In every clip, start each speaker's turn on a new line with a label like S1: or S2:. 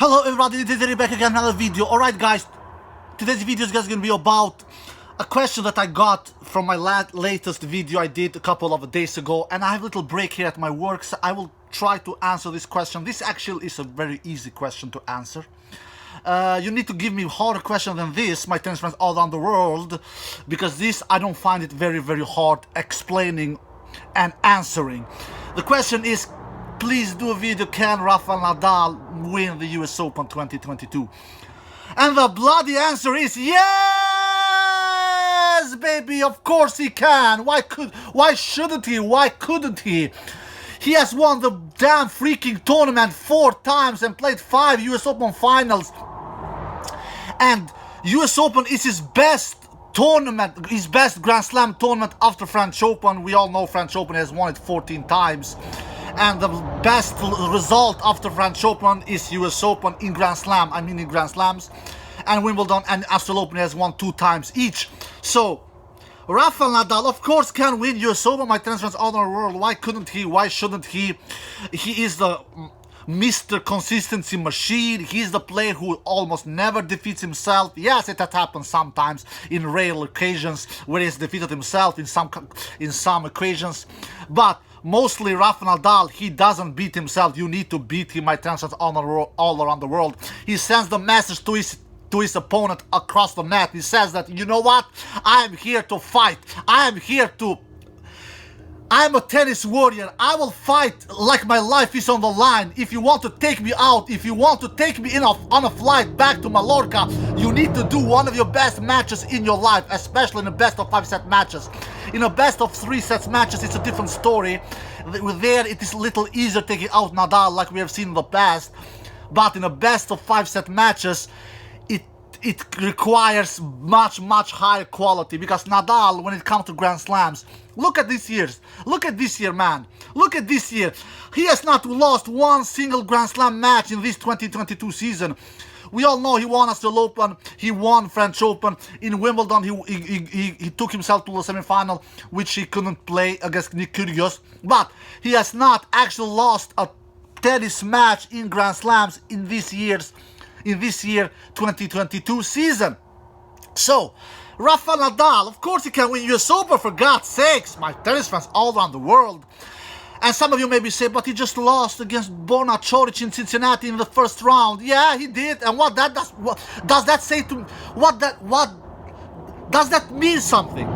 S1: Hello everybody, this is back again, another video. Alright guys, today's video is just going to be about a question that I got from my latest video I did a couple of days ago, and I have a little break here at my work, so I will try to answer this question. This actually is a very easy question to answer. You need to give me a harder question than this, my tennis friends all around the world, because this I don't find it very hard explaining and answering. The question is, please do a video, can Rafael Nadal win the US Open 2022? And the bloody answer is yes, baby, of course he can. Why shouldn't he? Why couldn't he? He has won the damn freaking tournament 4 times and played 5 US Open finals. And US Open is his best tournament, his best Grand Slam tournament after French Open. We all know French Open has won it 14 times. And the best result after French Open is US Open in Grand Slam, in Grand Slams. And Wimbledon and Australian Open has won 2 times each. So, Rafael Nadal, of course, can win US Open, my tennis friends all over the world. Why couldn't he? Why shouldn't he? He is the Mr. Consistency machine. He's the player who almost never defeats himself. Yes, it has happened sometimes in rare occasions where he's defeated himself in some occasions. But mostly Rafael Nadal, he doesn't beat himself. You need to beat him, my tennis friends all around the world. He sends the message to his opponent across the net. He says that, you know what? I am here to fight. I'm a tennis warrior. I will fight like my life is on the line. If you want to take me out, if you want to take me on a flight back to Mallorca, you need to do one of your best matches in your life, especially in the best of 5-set matches. In a best of 3-set matches, it's a different story. There, it is a little easier taking out Nadal like we have seen in the past. But in a best of 5-set matches, it requires much higher quality, because Nadal, when it comes to Grand Slams, look at this year, man. Look at this year. He has not lost one single Grand Slam match in this 2022 season. We all know he won Australian Open, he won French Open. In Wimbledon, he took himself to the semi-final, which he couldn't play against Nick Kyrgios. But he has not actually lost a tennis match in Grand Slams in this year 2022 season. So, Rafael Nadal, of course he can win US Open, for God's sakes, my tennis fans all around the world. And some of you maybe say, but he just lost against Borna Coric in Cincinnati in the first round. Yeah, he did. And what does that say to what does that mean something?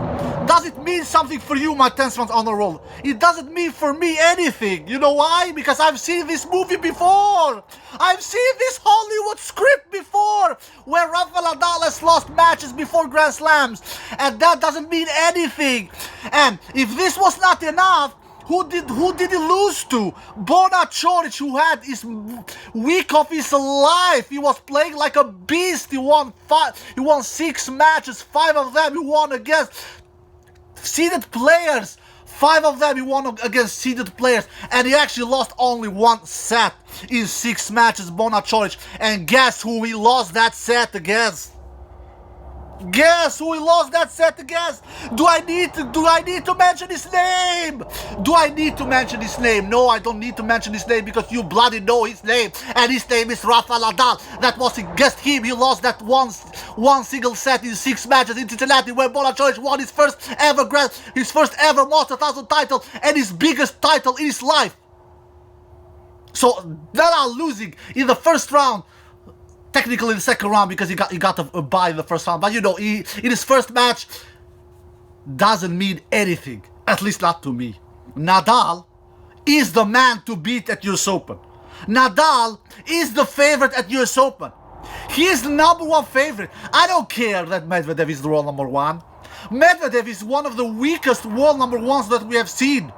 S1: Does it mean something for you, my tennis fans on the world? It doesn't mean for me anything. You know why? Because I've seen this movie before. I've seen this Hollywood script before, where Rafael Nadal has lost matches before Grand Slams. And that doesn't mean anything. And if this was not enough, who did he lose to? Borna Coric, who had his week of his life. He was playing like a beast. He won 6 matches. 5 of them he won against seeded players. 5 of them he won against seeded players, and he actually lost only 1 set in 6 matches, Borna Coric. And guess who he lost that set against? Guess who he lost that set against? Do I need to mention his name? Do I need to mention his name? No, I don't need to mention his name, because you bloody know his name, and his name is Rafael Nadal. That was against him. He lost that one single set in 6 matches in Cincinnati, where Borna Coric won his first ever Master 1000 title, and his biggest title in his life. So Nadal losing in the first round. Technically in the second round, because he got a bye in the first round. But you know, in his first match, doesn't mean anything. At least not to me. Nadal is the man to beat at US Open. Nadal is the favorite at US Open. He is the #1 favorite. I don't care that Medvedev is the world #1. Medvedev is one of the weakest world #1s that we have seen.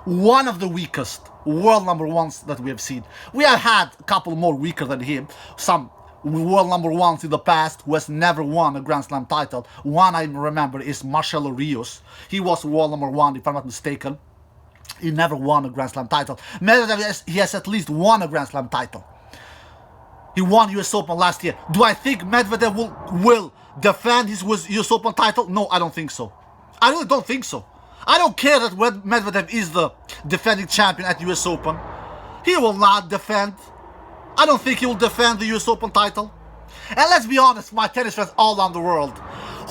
S1: One of the weakest world #1s that we have seen. We have had a couple more weaker than him. Some world #1s in the past who has never won a Grand Slam title. One I remember is Marcelo Rios. He was world #1, if I'm not mistaken. He never won a Grand Slam title. Medvedev, he has at least won a Grand Slam title. He won US Open last year. Do I think Medvedev will defend his US Open title? No, I don't think so. I really don't think so. I don't care that Medvedev is the defending champion at US Open. He will not defend. I don't think he will defend the US Open title. And let's be honest, my tennis fans all around the world,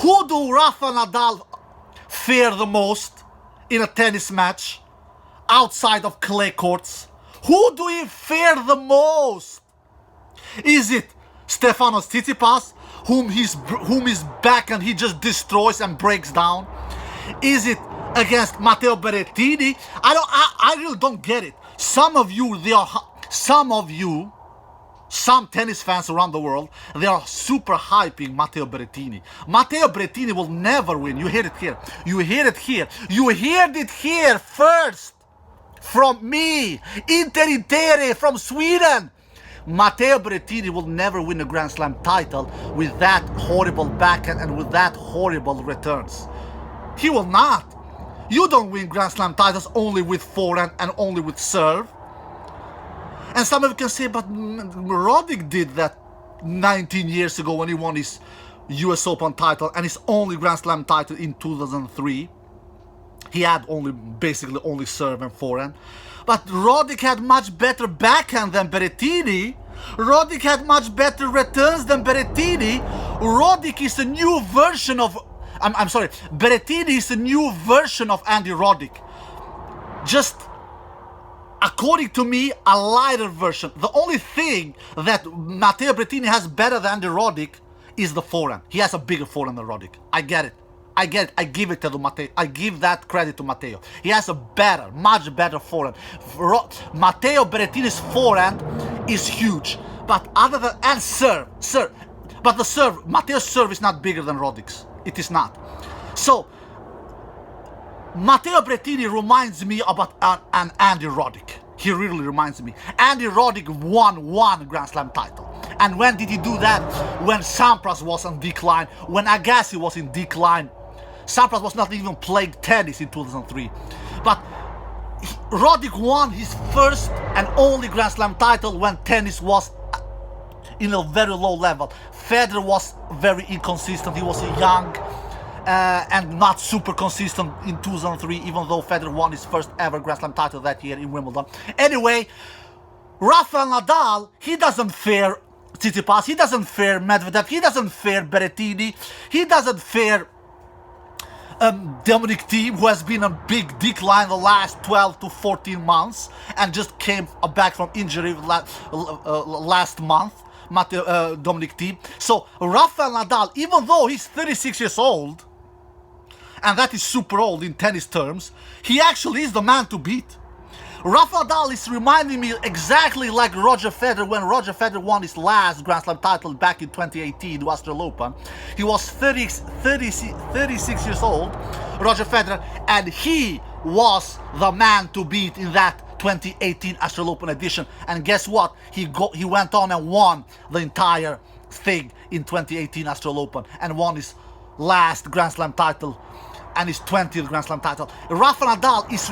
S1: who do Rafael Nadal fear the most in a tennis match outside of clay courts? Who do he fear the most? Is it Stefanos Tsitsipas, whom his backhand he just destroys and breaks down? Is it against Mateo Berettini? I really don't get it. Some tennis fans around the world, they are super hyping Mateo Berettini. Mateo Berettini will never win. You hear it here. You hear it here. You heard it here first from me, Inter from Sweden. Mateo Berettini will never win a Grand Slam title with that horrible backhand and with that horrible returns. He will not. You don't win Grand Slam titles only with forehand and only with serve. And some of you can say, but Roddick did that 19 years ago when he won his US Open title and his only Grand Slam title in 2003. He had basically only serve and forehand. But Roddick had much better backhand than Berettini. Roddick had much better returns than Berettini. Roddick is a new version of... I'm sorry, Berettini is a new version of Andy Roddick. Just, according to me, a lighter version. The only thing that Matteo Berettini has better than Andy Roddick is the forehand. He has a bigger forehand than Roddick. I get it. I give it to Matteo. I give that credit to Matteo. He has a better, much better forehand. Matteo Berettini's forehand is huge. But other than... And serve. But the serve, Matteo's serve is not bigger than Roddick's. It is not. So, Matteo Berettini reminds me about an Andy Roddick. He really reminds me. Andy Roddick won one Grand Slam title. And when did he do that? When Sampras was on decline. When Agassi was in decline. Sampras was not even playing tennis in 2003. But Roddick won his first and only Grand Slam title when tennis was in a very low level. Federer was very inconsistent. He was young and not super consistent in 2003, even though Federer won his first ever Grand Slam title that year in Wimbledon. Anyway, Rafael Nadal, he doesn't fear Tsitsipas, he doesn't fear Medvedev, he doesn't fear Berettini, he doesn't fear Dominic Thiem, who has been on big decline the last 12 to 14 months and just came back from injury last month. Dominic Thiem. So Rafael Nadal, even though he's 36 years old, and that is super old in tennis terms, he actually is the man to beat. Rafael Nadal is reminding me exactly like Roger Federer when Roger Federer won his last Grand Slam title back in 2018, the Australian Open. He was 36 years old, Roger Federer, and he was the man to beat in that 2018 Australian Open edition. And guess what? He went on and won the entire thing in 2018 Australian Open and won his last Grand Slam title and his 20th Grand Slam title. Rafael Nadal is...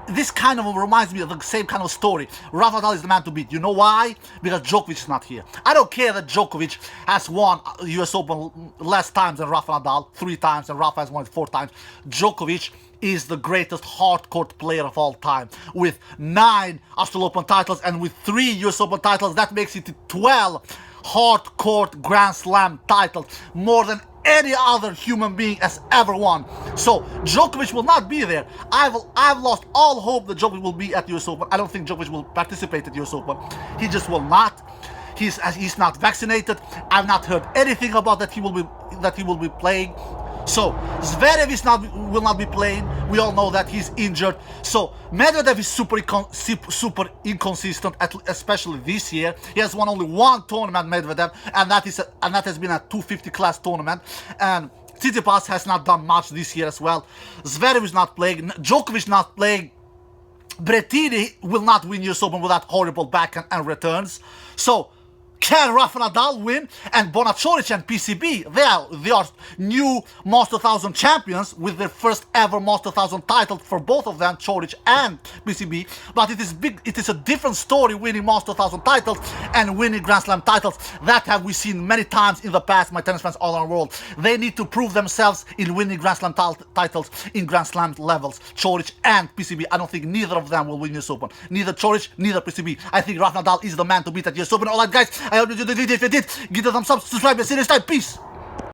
S1: This kind of reminds me of the same kind of story. Rafael Nadal is the man to beat. You know why? Because Djokovic is not here. I don't care that Djokovic has won US Open less times than Rafael Nadal, 3 times, and Rafa has won it 4 times. Djokovic is the greatest hardcourt player of all time. With 9 Australian Open titles and with 3 US Open titles, that makes it 12 hardcourt Grand Slam titles. More than any other human being has ever won. So Djokovic will not be there. I've lost all hope that Djokovic will be at US Open. I don't think Djokovic will participate at US Open. He just will not. He's not vaccinated. I've not heard anything about that he will be playing. So Zverev will not be playing. We all know that he's injured. So Medvedev is super inconsistent, especially this year. He has won only 1 tournament, Medvedev, and that has been a 250 class tournament. And Tsitsipas has not done much this year as well. Zverev is not playing. Djokovic not playing. Berettini will not win US Open with that horrible backhand and returns. So Can Rafael Nadal win? And Bonacic and PCB, they are new Master 1000 champions with their first ever Master 1000 title for both of them, Coric and PCB. But it is a different story winning Master 1000 titles and winning Grand Slam titles. That have we seen many times in the past, my tennis fans all around the world. They need to prove themselves in winning Grand Slam titles in Grand Slam levels, Coric and PCB. I don't think neither of them will win US Open. Neither Coric, neither PCB. I think Rafael Nadal is the man to beat at US Open. Alright guys, I hope you enjoyed the video. If you did, give it a thumbs up, subscribe, and see you next time. Peace!